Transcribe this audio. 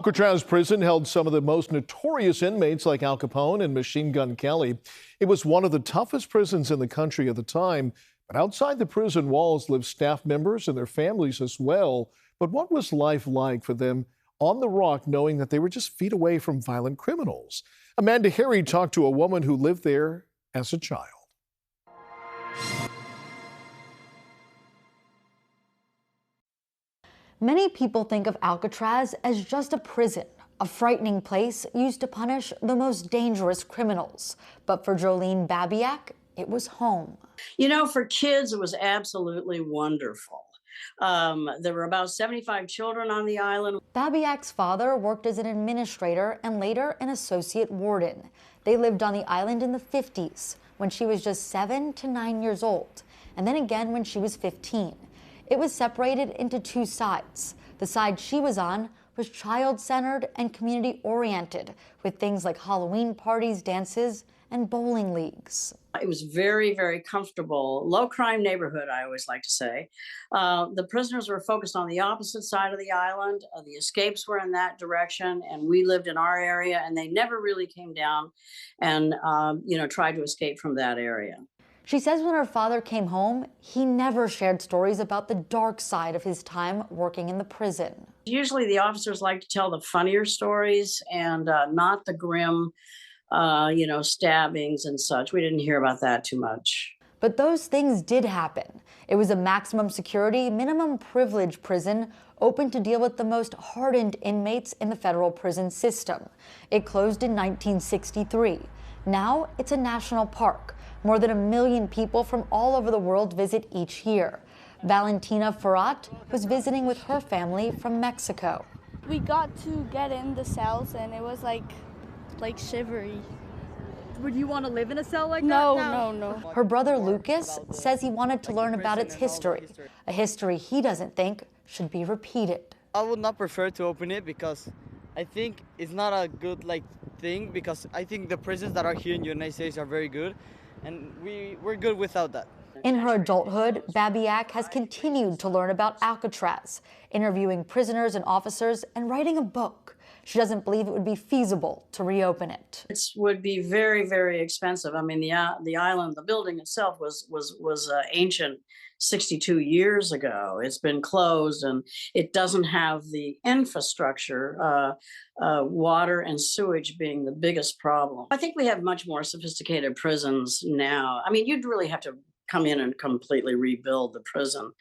Alcatraz prison held some of the most notorious inmates like Al Capone and Machine Gun Kelly. It was one of the toughest prisons in the country at the time, but outside the prison walls lived staff members and their families as well. But what was life like for them on the rock, knowing that they were just feet away from violent criminals? Amanda Harry talked to a woman who lived there as a child. Many people think of Alcatraz as just a prison, a frightening place used to punish the most dangerous criminals. But for Jolene Babiak, it was home. You know, for kids, it was absolutely wonderful. There were about 75 children on the island. Babiak's father worked as an administrator and later an associate warden. They lived on the island in the 50s, when she was just 7 to 9 years old, and then again when she was 15. It was separated into two sides. The side she was on was child-centered and community-oriented, with things like Halloween parties, dances, and bowling leagues. It was very, very comfortable, low-crime neighborhood, I always like to say. The prisoners were focused on the opposite side of the island. The escapes were in that direction, and we lived in our area, and they never really came down and, tried to escape from that area. She says when her father came home, he never shared stories about the dark side of his time working in the prison. Usually the officers like to tell the funnier stories and not the grim, stabbings and such. We didn't hear about that too much. But those things did happen. It was a maximum security, minimum privilege prison open to deal with the most hardened inmates in the federal prison system. It closed in 1963. Now it's a national park. More than 1 million people from all over the world visit each year. Valentina Ferrat was visiting with her family from Mexico. We got to get in the cells and it was like shivery. Would you want to live in a cell like that? No. Her brother Lucas says he wanted to learn about its history, a history he doesn't think should be repeated. I would not prefer to open it because I think it's not a good thing, because I think the prisons that are here in the United States are very good, and we're good without that. In her adulthood, Babiak has continued to learn about Alcatraz, interviewing prisoners and officers and writing a book. She doesn't believe it would be feasible to reopen it. It would be very, very expensive. I mean, the island, the building itself was ancient 62 years ago. It's been closed and it doesn't have the infrastructure, water and sewage being the biggest problem. I think we have much more sophisticated prisons now. I mean, you'd really have to come in and completely rebuild the prison.